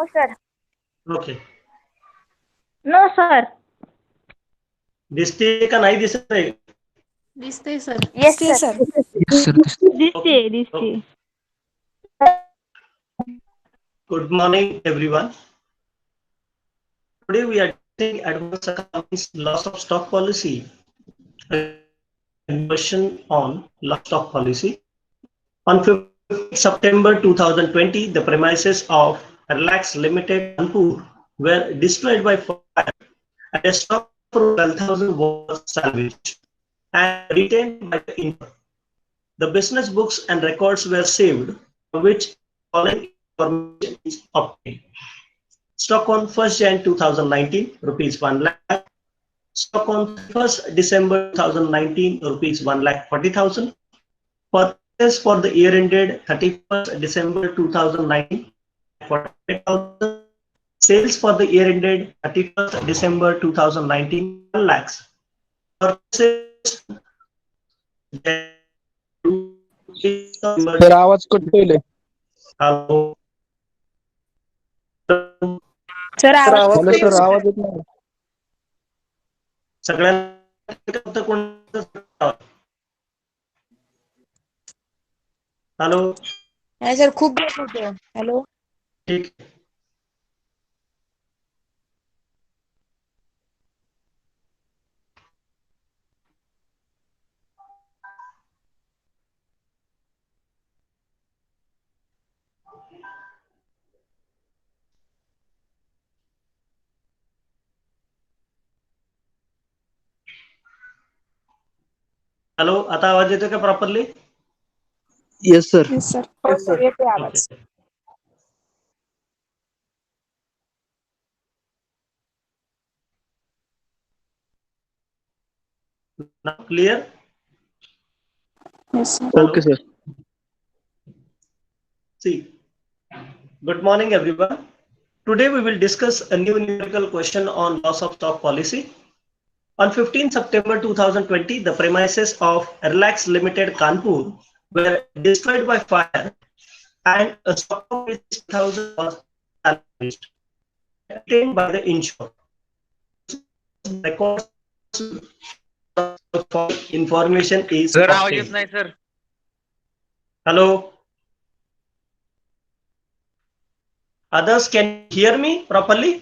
No, sir. Okay. No, sir. दिसते का नाही दिसत आहे? दिसते sir. Yes, sir. Yes, sir. दिसते. Good morning, everyone. Today we are taking advanced accounting loss of stock policy. A question on loss of stock policy. On 5th September 2020, the premises of Relax Limited Kanpur were destroyed by fire, and a stock of 12,000 was salvaged and retained by the insurer. The business books and records were saved, from which following information is obtained. Stock on 1st Jan 2019, rupees 1 lakh. Stock on 1st December 2019, rupees 1,40,000. Purchase for the year ended 31st December 2019, 48,000. Sales for the year ended 31st December 2019, 1 lakhs. Purchases sir आवाज cut होईल. Hello. Sir, hello sir आवाज येत नाही. सगळ्यांना hello. नाही sir खूप base होते. Hello. ठीक. हॅलो, आता आवाज येतोय का properly? Yes sir. Yes sir. येते आवाज. Now clear? Yes sir. Hello. Okay sir. See, good morning everyone. Today we will discuss a new numerical question on loss of stock policy. On 15 September 2020, the premises of Relax Limited Kanpur were destroyed by fire and a stock of 6,000 was salvaged, retained by the insurer. Records for information is sir आवाज येत obtained. नाही sir. Hello. Others, can you hear me properly?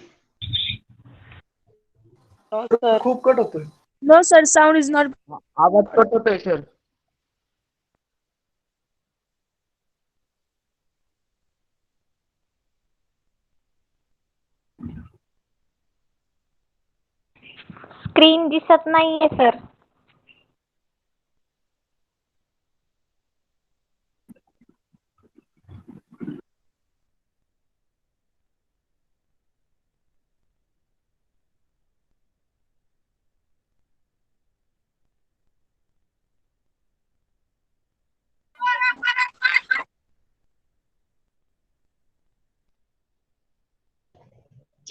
खूप cut होतोय. No sir sound is not. आवाज cut होतोय sir. Screen दिसत नाहीये sir.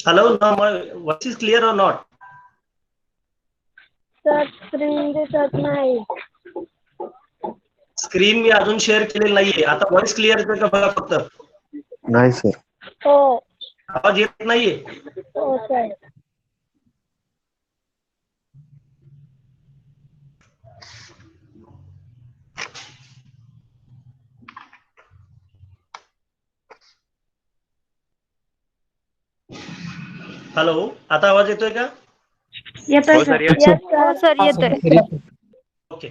Hello, now my voice is clear or not? Sir screen दिसत नाही. स्क्रीन मी अजून शेअर केलेली नाहीये. आता व्हॉइस क्लिअर येतोय का बघा फक्त. नाही सर. हो. आवाज येत नाहीये. हो सर. हॅलो, आता आवाज येतोय का? येतोय हो सर. सर, येतोय. हो सर येतोय. Okay.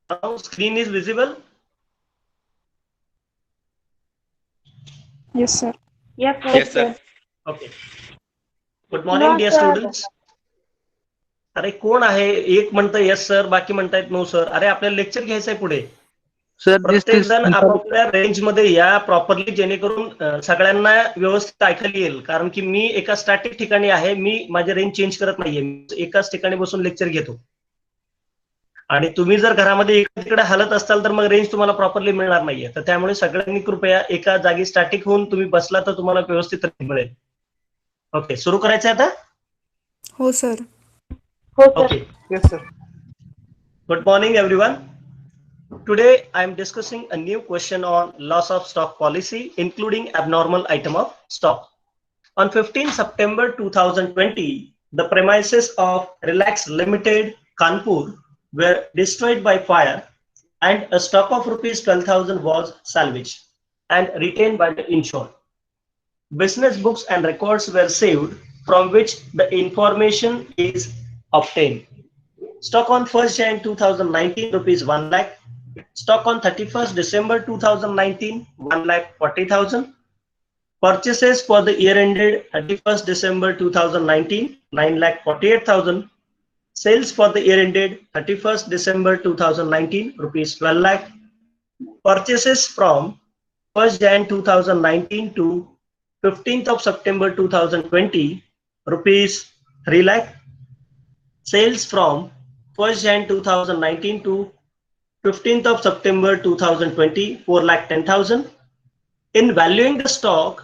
Now screen is visible. Yes sir. Yes sir. Okay. Good morning, No, dear sir. students. अरे कोण आहे? एक म्हणतं येस सर, बाकी म्हणतायत नो सर. अरे आपल्याला लेक्चर घ्यायचंय पुढे. सर प्रत्येक जण आपापल्या रेंज मध्ये या प्रॉपरली, जेणेकरून सगळ्यांना व्यवस्थित ऐकायला येईल. कारण की मी एका स्टॅटिक ठिकाणी आहे. मी माझी रेंज चेंज करत नाहीये. एकाच ठिकाणी बसून लेक्चर घेतो. आणि तुम्ही जर घरामध्ये इकडे हलत असाल तर मग रेंज तुम्हाला प्रॉपरली मिळणार नाहीये. तर त्यामुळे सगळ्यांनी कृपया एका जागी स्टॅटिक होऊन तुम्ही बसला तर तुम्हाला व्यवस्थित मिळेल. ओके, सुरू करायचं आता. हो सर. हो sir. Okay. Yes sir. Good morning, everyone. Today, I am discussing a new question on loss of stock policy, including abnormal item of stock. On 15 September 2020, the premises of Relax Limited, Kanpur, were destroyed by fire, and a stock of rupees 12,000 was salvaged and retained by the insured. Business books and records were saved, from which the information is obtained. Stock on 1st Jan 2019 rupees 1 lakh. Stock on 31st December 2019 1,40,000. Purchases for the year ended 31st December 2019 9,48,000. Sales for the year ended 31st December 2019 rupees 12 lakh. Purchases from 1st Jan 2019 to 15th of September 2020 rupees 3 lakh. Sales from 1st Jan 2019 to 15th of September 2020 4,10,000. In valuing the stock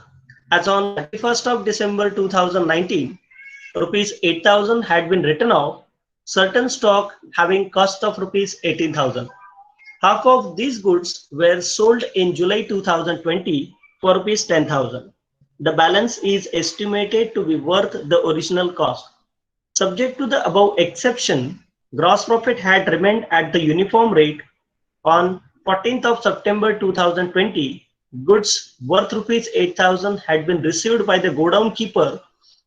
as on 31st of December 2019, rupees 8,000 had been written off, certain stock having cost of rupees 18,000. Half of these goods were sold in July 2020 for rupees 10,000. The balance is estimated to be worth the original cost. Subject to the above exception, gross profit had remained at the uniform rate. On 14th of September 2020, goods worth rupees 8,000 had been received by the godown keeper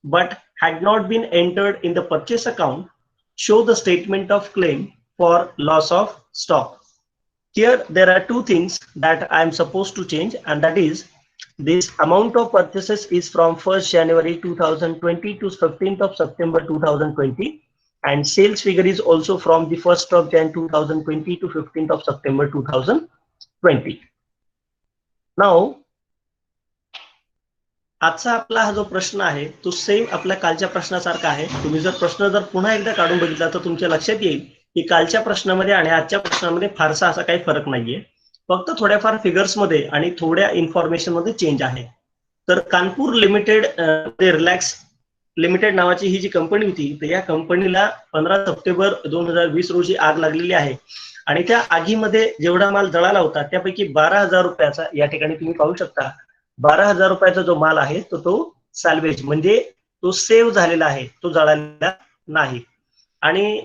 but had not been entered in the purchase account. Show the statement of claim for loss of stock. Here there are two things that I am supposed to change, and that is this amount of purchases is from 1st January 2020 to 15th of September 2020, and sales figure is also from the 1st of Jan 2020 to 15th of September 2020. Now, आजचा आपला हा जो प्रश्न आहे तो same आपल्या कालच्या प्रश्नासारखा आहे. तुम्ही जर प्रश्न जर पुन्हा एकदा काढून बघितला तर तुमच्या लक्षात येईल की कालच्या प्रश्नामध्ये आणि आजच्या प्रश्नामध्ये फारसा असा काही फरक नाहीये. फक्त थोड्याफार फिगर्स मध्ये आणि थोड्या इन्फॉर्मेशन मध्ये चेंज आहे. तर कानपूर लिमिटेड रिलॅक्स लिमिटेड नावाची ही जी कंपनी होती, तर या कंपनीला 15 सप्टेंबर 2020 रोजी आग लागलेली आहे आणि त्या आगीमध्ये जेवढा माल जळाला होता त्यापैकी 12,000 रुपयाचा, या ठिकाणी तुम्ही पाहू शकता 12,000 रुपयाचा जो माल आहे तो सॅल्वेज म्हणजे तो सेव्ह झालेला आहे, तो जळालेला नाही. आणि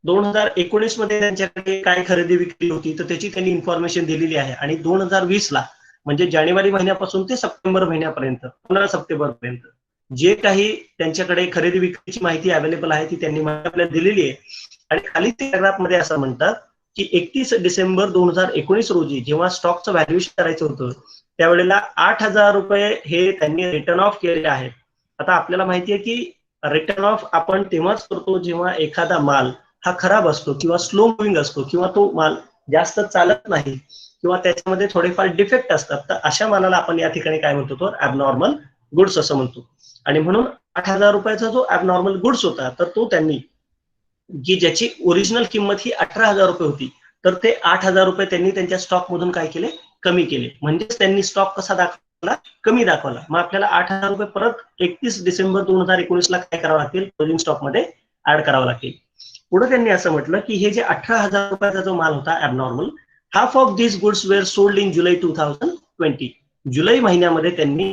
2019 मध्ये त्यांच्याकडे काय खरेदी विक्री होती तर त्याची त्यांनी इन्फॉर्मेशन दिलेली आहे. आणि 2020 ला म्हणजे जानेवारी महिन्यापासून ते सप्टेंबर महिन्यापर्यंत 15 सप्टेंबर पर्यंत जे काही त्यांच्याकडे खरेदी विक्रीची माहिती अवेलेबल आहे ती त्यांनी आपल्याला दिलेली आहे. आणि खाली पॅराग्राफ मध्ये असं म्हणतात की 31 डिसेंबर 2019 रोजी जेव्हा स्टॉकचं व्हॅल्युएशन करायचं होतं त्यावेळेला 8,000 रुपये हे त्यांनी रिटर्न ऑफ केलेले आहेत. आता आपल्याला माहिती आहे की रिटर्न ऑफ आपण तेव्हाच करतो जेव्हा एखादा माल हा खराब असतो किंवा स्लो मुव्हिंग असतो किंवा तो माल जास्त चालत नाही किंवा त्याच्यामध्ये थोडेफार डिफेक्ट असतात. तर अशा मालाला आपण या ठिकाणी काय म्हणतो तर ॲबनॉर्मल गुड्स असं म्हणतो. आणि म्हणून 8,000 रुपयाचा जो ॲबनॉर्मल गुड्स होता तर तो त्यांनी जी ज्याची ओरिजिनल किंमत ही 18,000 रुपये होती तर ते 8,000 रुपये त्यांनी त्यांच्या स्टॉक मधून काय केले कमी केले. म्हणजेच त्यांनी स्टॉक कसा दाखवला कमी दाखवला. मग आपल्याला 8,000 रुपये परत 31 डिसेंबर 2019 ला काय करावं लागतील क्लोजिंग स्टॉक मध्ये ऍड करावं लागेल. पुढे त्यांनी असं म्हटलं की हे जे 18,000 रुपयाचा जो माल होता abnormal, half of this goods were sold in July 2020. जुलै महिन्यामध्ये त्यांनी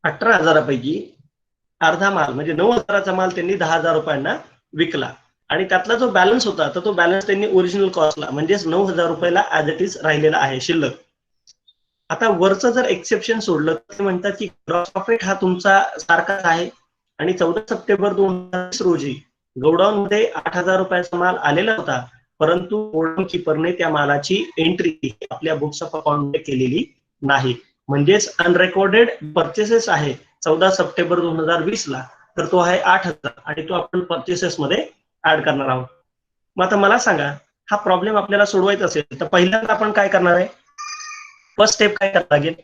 18,000 पैकी अर्धा माल म्हणजे 9,000चा माल त्यांनी 10,000 रुपयांना विकला. आणि त्यातला जो बॅलन्स होता तर तो बॅलन्स त्यांनी ओरिजिनल कॉस्टला म्हणजेच 9,000 रुपयाला ऍज इट इज राहिलेला आहे शिल्लक. आता वरचं जर एक्सेप्शन सोडलं तर ते म्हणतात की ग्रॉस प्रॉफिट हा तुमचा सारखाच आहे आणि 14 सप्टेंबर 2020 रोजी गोडाऊन मध्ये 8,000 रुपयाचा माल आलेला होता, परंतु गोडाऊन किपरने त्या मालाची एंट्री आपल्या बुक्स ऑफ अकाउंट मध्ये केलेली नाही. म्हणजेच अनरेकॉर्डेड परचेसेस आहे 14 सप्टेंबर 2020 ला तर तो आहे 8,000 आणि तो आपण परचेसेस मध्ये ऍड करणार आहोत. मग आता मला सांगा हा प्रॉब्लेम आपल्याला सोडवायचा असेल तर पहिल्यांदा आपण काय करणार आहे, फर्स्ट स्टेप काय करावं लागेल,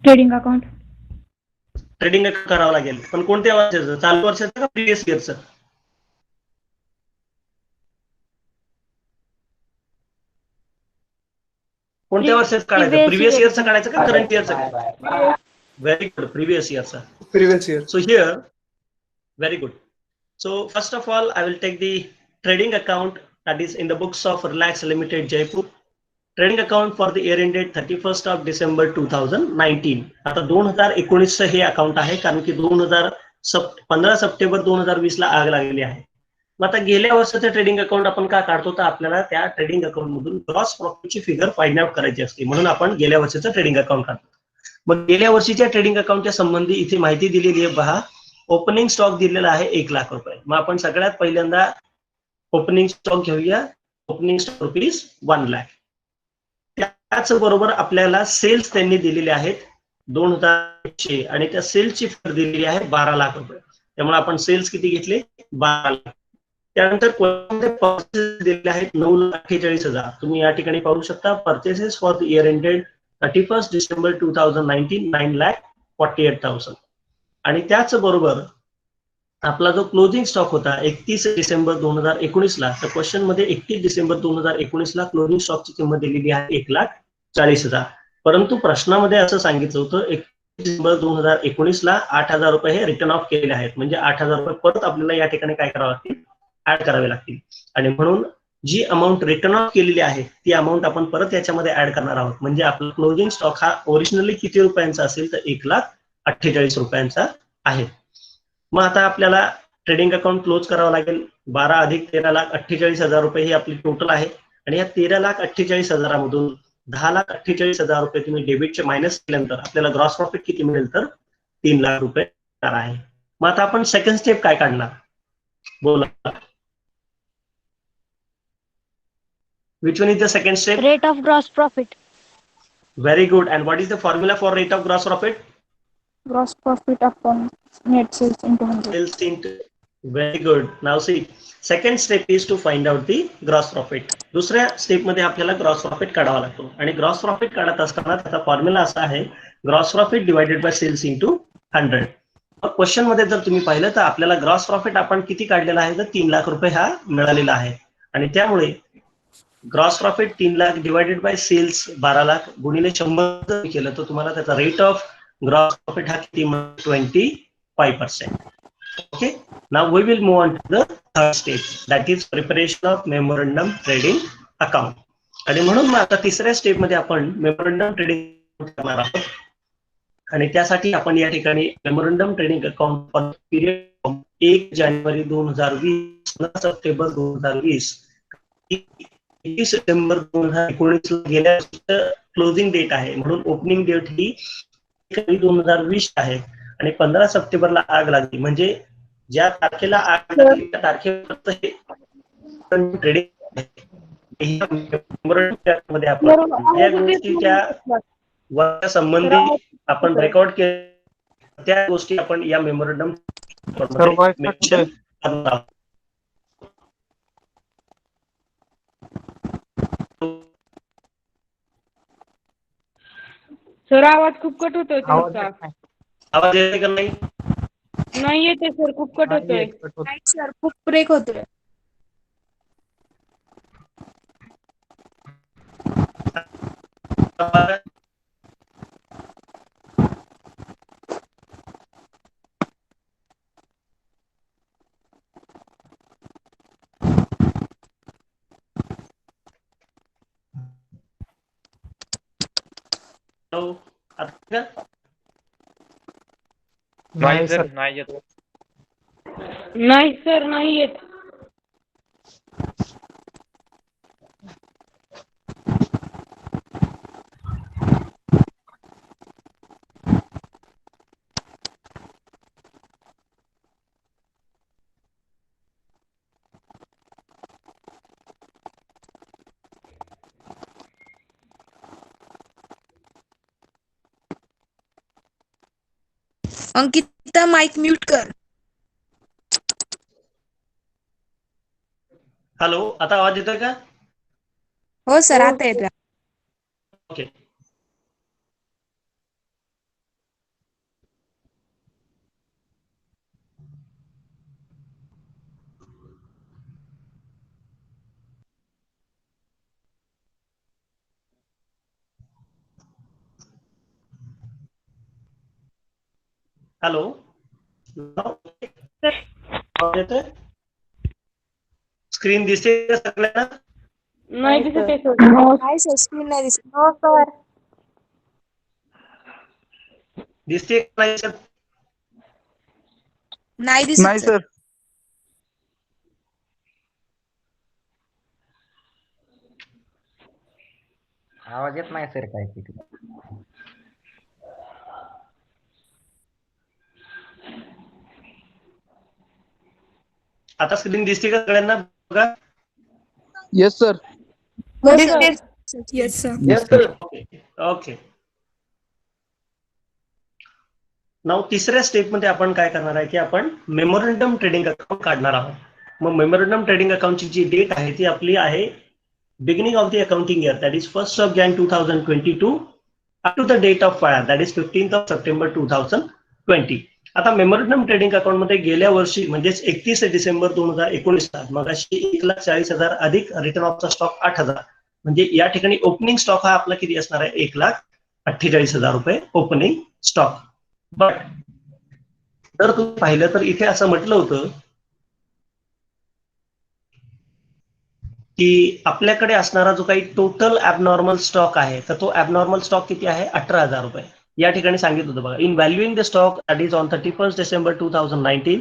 ट्रेडिंग अकाउंट ट्रेडिंग करावं लागेल. पण कोणत्या वर्षाचं, चालू वर्षाचं का प्रिव्हियस इयरचं? कोणत्या वर्षाचं काढायचं, प्रिव्हियस इयरचं काढायचं का करंट इयरचं? व्हेरी गुड, प्रिव्हियस इयरचं. Previous year. So here very good. So first of all, I will take the trading account that is in the books of Relax Limited Jaipur. Trading account for the year ended 31st of December 2019. आता 2019 हे account आहे कारण की 15 September 2020 ला आग लागलेली आहे. मग आता गेल्या वर्षाचं ट्रेडिंग अकाउंट आपण का काढतो तर आपल्याला त्या ट्रेडिंग अकाउंट मधून ग्रॉस प्रॉफिटची फिगर फाइंड आउट करायची असते म्हणून आपण गेल्या वर्षाचं ट्रेडिंग अकाउंट काढतो. मग गेल्या वर्षीच्या ट्रेडिंग अकाउंटच्या संबंधी इथे माहिती दिलेली आहे पहा. ओपनिंग स्टॉक दिलेला आहे 1 लाख रुपये. मग आपण सगळ्यात पहिल्यांदा ओपनिंग स्टॉक घेऊया. Opening stock rupees 1 lakh. त्याचबरोबर आपल्याला सेल्स त्यांनी दिलेले आहेत 2100 आणि त्या सेल्सची फिगर दिलेली आहे 12 लाख रुपये. त्यामुळे आपण सेल्स किती घेतले 12 लाख. त्यानंतर पर्चेस दिलेले आहेत 9,48,000. तुम्ही या ठिकाणी पाहू शकता purchases for the year ended 31st December 2019 9,48,000. आणि त्याचबरोबर आपला जो क्लोजिंग स्टॉक होता 31 डिसेंबर 2019 ला, तर क्वेश्चन मध्ये 31 डिसेंबर 2019 ला क्लोजिंग स्टॉकची किंमत दिलेली आहे 1,40,000. परंतु प्रश्नामध्ये असं सांगितलं होतं 31 डिसेंबर 2019 ला 8,000 रुपये हे रिटर्न ऑफ केलेले आहेत. म्हणजे 8,000 रुपये परत आपल्याला या ठिकाणी काय करावं लागतील ऍड करावे लागतील. आणि म्हणून जी अमाऊंट रिटर्न ऑफ केलेली आहे ती अमाऊंट आपण परत याच्यामध्ये ऍड करणार आहोत. म्हणजे आपला क्लोजिंग स्टॉक हा ओरिजिनली किती रुपयांचा असेल तर 1,48,000 रुपयांचा आहे. मग आता आपल्याला ट्रेडिंग अकाउंट क्लोज करावं लागेल. 12 अधिक 13,48,000 रुपये ही आपली टोटल आहे. आणि या 13,48,000 मधून 10,48,000 रुपये तुम्ही डेबिटचे मायनस केल्यानंतर आपल्याला ग्रॉस प्रॉफिट किती मिळेल तर 3 लाख रुपये आहे. मग आता आपण सेकंड स्टेप काय काढणार बोला. Which one is the second step? Rate of gross profit. Very good. And what is the formula for rate of gross profit? Gross profit upon net sales into 100. Sales into. Very good. Now see, second step is to find out the gross profit. दुसऱ्या step मध्ये आपल्याला gross profit काढावा लागतो. आणि gross profit काढत असताना त्याचा formula असा आहे gross profit divided by cells into 100. Question मध्ये जर तुम्ही पाहिलं तर आपल्याला ग्रॉस प्रॉफिट आपण किती काढलेला आहे तर 3 लाख रुपये हा मिळालेला आहे. आणि त्यामुळे gross profit 3 lakh divided by cells 12 lakh गुणिले 100 केलं तर तुम्हाला त्याचा रेट ऑफ ग्रॉस प्रॉफिट हा किती 25%. Okay, now we will move on to the third step, that is preparation of memorandum trading account. आणि म्हणून मग आता तिसऱ्या स्टेप मध्ये आपण मेमोरंडम ट्रेडिंग करणार आहोत. आणि त्यासाठी आपण या ठिकाणी memorandum trading account for period 1 January 2020 15 September 2020 31 September 2019 गेल्या क्लोजिंग डेट आहे म्हणून ओपनिंग डेट ही 2020 आहे. आणि 15 सप्टेंबरला आग लागली म्हणजे ज्या तारखेला आग लागली त्या तारखेपर्यंत हे ट्रेडिंग मध्ये आपण या गोष्टीच्या संबंधी आपण रेकॉर्ड केले त्या गोष्टी आपण या मेमोरंडम मेन्शन करणार आहोत. सर आवाज खूप कट होतोय तुमचा. आवाज येतोय का नाही? नाही येते सर, खूप कट होतोय. नाही सर, खूप ब्रेक होतोय. हॅलो, आता का? नाही सर नाही येत. नाही सर, नाही येत. अंकिता माइक म्यूट कर. हॅलो, आता आवाज येतोय का? हो सर, आता येतोय. ओके. हॅलो. आवाज येतोय? स्क्रीन दिसते का सगळ्यांना? नाही दिसत आहे सर. नाही सर, स्क्रीन नाही दिसत. हो सर. दिसते का नाही सर? नाही दिसत नाही सर. सर. आवाज येत नाही सर काय तिथे. आता स्क्रीन दिसते का सगळ्यांना? बघा. Yes sir. हो दिसत आहे. Sir. Yes sir. Yes sir. Okay. नाव तिसऱ्या स्टेप मध्ये आपण काय करणार आहे की आपण मेमोरंडम ट्रेडिंग अकाउंट काढणार आहोत. मग मेमोरंडम ट्रेडिंग अकाउंटची जी डेट आहे ती आपली आहे beginning of the accounting year, that is 1st of Jan 2022 up to the date of fire, that is 15th of September 2020. आता मेमोरंडम ट्रेडिंग अकाउंट मध्ये गेल्या वर्षी म्हणजेच 31 डिसेंबर 2019 मग अशी 1,40,000 अधिक रिटर्न ऑफचा स्टॉक 8,000, म्हणजे या ठिकाणी ओपनिंग स्टॉक हा आपला किती असणार आहे? 1,48,000 रुपये ओपनिंग स्टॉक. बट जर तुम्ही पाहिलं तर इथे असं म्हटलं होतं की आपल्याकडे असणारा जो काही टोटल ॲबनॉर्मल स्टॉक आहे तर तो ॲबनॉर्मल स्टॉक किती आहे? 18,000 रुपये या ठिकाणी सांगितलं होतं बघा. In valuing the stock that is on 31st December 2019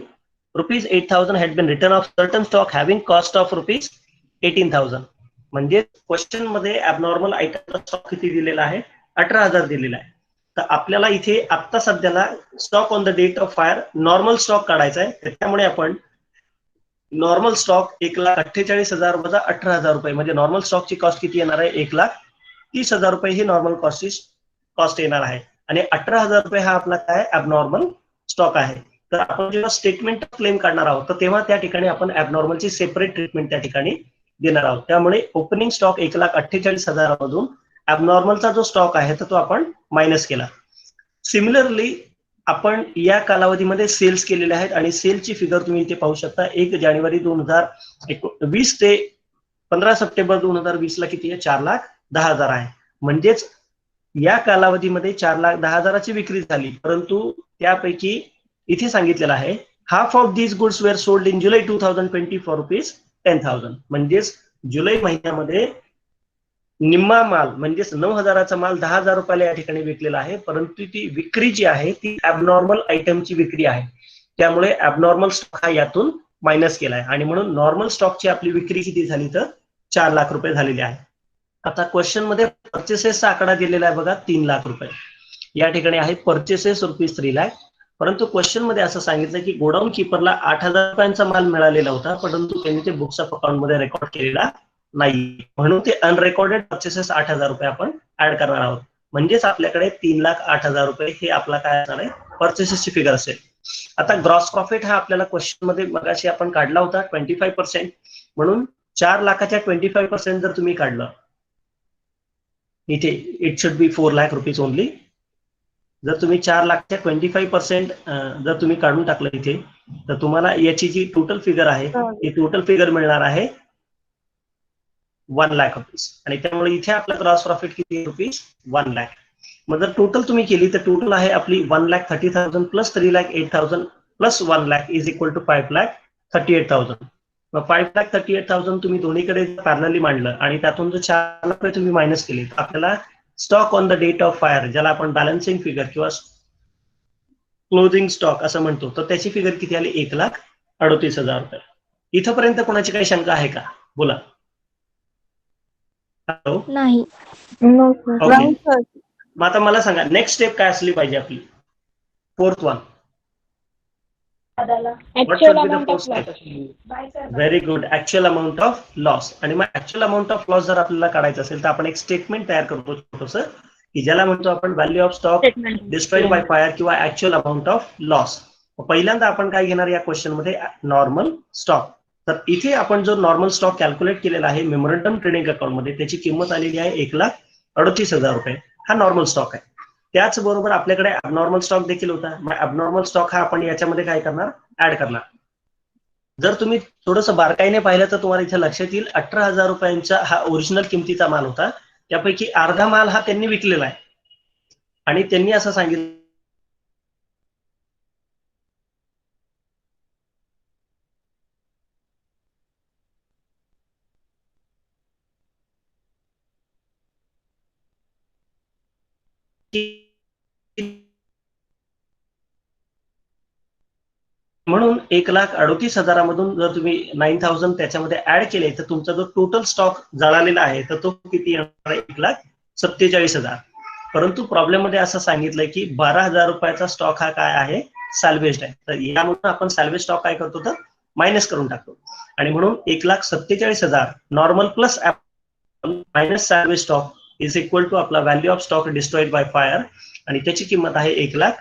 ₹8,000 had been return of certain stock having cost of ₹18,000. म्हणजे क्वेश्चन मध्ये ॲबनॉर्मल आयटमचा स्टॉक किती दिलेला आहे? 18,000 दिलेला आहे. तर आपल्याला इथे आता सध्याला stock on the date of fire normal stock काढायचा आहे. त्यामुळे आपण नॉर्मल स्टॉक 1,48,000 वजा 18,000 रुपये म्हणजे नॉर्मल स्टॉकची कॉस्ट किती येणार आहे? 1,30,000 रुपये ही नॉर्मल कॉस्ट येणार आहे. आणि 18,000 रुपये हा आपला काय ॲबनॉर्मल स्टॉक आहे. तर आपण जेव्हा स्टेटमेंट क्लेम काढणार आहोत तर तेव्हा त्या ठिकाणी आपण ॲबनॉर्मलची सेपरेट ट्रीटमेंट त्या ठिकाणी देणार आहोत. त्यामुळे ओपनिंग स्टॉक 1,48,000 मधून ॲबनॉर्मलचा जो स्टॉक आहे तर तो आपण मायनस केला. सिमिलरली आपण या कालावधीमध्ये सेल्स केलेले आहेत आणि सेलची फिगर तुम्ही इथे पाहू शकता. 1 जानेवारी 2020 ते 15 सप्टेंबर 2020 ला किती आहे? 4,10,000 आहे. म्हणजेच या कालावधीमध्ये 4,10,000ची विक्री झाली, परंतु त्यापैकी इथे सांगितलेलं आहे half of these goods were sold in July 2020 for ₹10,000. म्हणजेच जुलै महिन्यामध्ये निम्मा माल म्हणजेच 9,000चा माल 10,000 रुपयाला या ठिकाणी विकलेला आहे, परंतु ती विक्री जी आहे ती ॲबनॉर्मल आयटमची विक्री आहे. त्यामुळे ॲबनॉर्मल स्टॉक हा यातून मायनस केलाय आणि म्हणून नॉर्मल स्टॉकची आपली विक्री किती झाली तर 4 लाख रुपये झालेली आहे. आता क्वेश्चन मध्ये परचेसेसचा आकडा दिलेला आहे बघा 3 लाख रुपये. या ठिकाणी आहे परचेसेस ₹3 लाख, परंतु क्वेश्चन मध्ये असं सांगितलं की गोडाऊन किपरला 8,000 रुपयांचा माल मिळालेला होता, परंतु त्यांनी ते बुक्स ऑफ अकाउंट मध्ये रेकॉर्ड केलेला नाही, म्हणून ते अनरेकॉर्डेड परचेसेस 8,000 रुपये आपण ऍड करणार आहोत. म्हणजेच आपल्याकडे 3,08,000 रुपये हे आपला काय असणार आहे? परचेसेसची फिगर असेल. आता ग्रॉस प्रॉफिट हा आपल्याला क्वेश्चन मध्ये मगाशी आपण काढला होता 25%, म्हणून 4 लाखाच्या 25% जर तुम्ही काढलं इथे it should be 4 lakh rupees only. जर तुम्ही 4 लाखच्या 25% जर तुम्ही काढून टाकलं इथे तर तुम्हाला याची जी टोटल फिगर आहे ती टोटल फिगर मिळणार आहे 1 लाख रुपीज. आणि त्यामुळे इथे आपला ग्रॉस प्रॉफिट किती रुपीज? 1 लाख. मग जर टोटल तुम्ही केली तर टोटल आहे आपली 1,30,000 plus 3,08,000 plus 1 lakh is equal to 5,38,000. मग 5,38,000 तुम्ही दोन्हीकडे पॅरलली मांडलं आणि त्यातून जर 4 लाख रुपये तुम्ही मायनस केले तर आपल्याला stock on the date of fire, ज्याला आपण बॅलन्सिंग फिगर किंवा क्लोजिंग स्टॉक असं म्हणतो, तर त्याची फिगर किती आली? 1,38,000 रुपये. इथपर्यंत कोणाची काही शंका आहे का? बोला. हॅलो. नाही. ओके. मग आता मला सांगा नेक्स्ट स्टेप काय असली पाहिजे आपली? 4th one. Actual amount of loss. Very good. Actual amount of loss. आणि मग ऍक्च्युअल अमाऊंट ऑफ लॉस जर आपल्याला काढायचं असेल तर आपण एक स्टेटमेंट तयार करतो छोटंसं, की ज्याला म्हणतो आपण value of stock destroyed by fire किंवा ऍक्च्युअल अमाऊंट ऑफ लॉस. पहिल्यांदा आपण काय घेणार या क्वेश्चन मध्ये? Normal stock. तर इथे आपण जो नॉर्मल स्टॉक कॅल्क्युलेट केलेला आहे मेमोरंडम ट्रेडिंग अकाउंट मध्ये त्याची किंमत आलेली आहे 1,38,000 रुपये. हा नॉर्मल स्टॉक आहे. त्याचबरोबर आपल्याकडे ॲबनॉर्मल स्टॉक देखील होता. मग ॲबनॉर्मल स्टॉक हा आपण याच्यामध्ये काय करणार? ऍड करणार. जर तुम्ही थोडंसं बारकाईने पाहिलं तर तुम्हाला इथे लक्षात येईल 18,000 रुपयांचा हा ओरिजिनल किमतीचा माल होता, त्यापैकी अर्धा माल हा त्यांनी विकलेला आहे आणि त्यांनी असं सांगितलं म्हणून 1,38,000 जर तुम्ही 9,000 त्याच्यामध्ये ऍड केले तर तुमचा जो टोटल स्टॉक जळालेला आहे तर तो किती येणार आहे? 1,47,000. परंतु प्रॉब्लेम मध्ये असं सांगितलंय की 12,000 रुपयाचा स्टॉक हा काय आहे? सॅल्वेज आहे. तर यामुळे आपण सॅल्वेज स्टॉक काय करतो तर मायनस करून टाकतो आणि म्हणून 1,47,000 normal plus minus salvage stock is equal to आपला value of stock destroyed by fire आणि त्याची किंमत आहे 1,00,000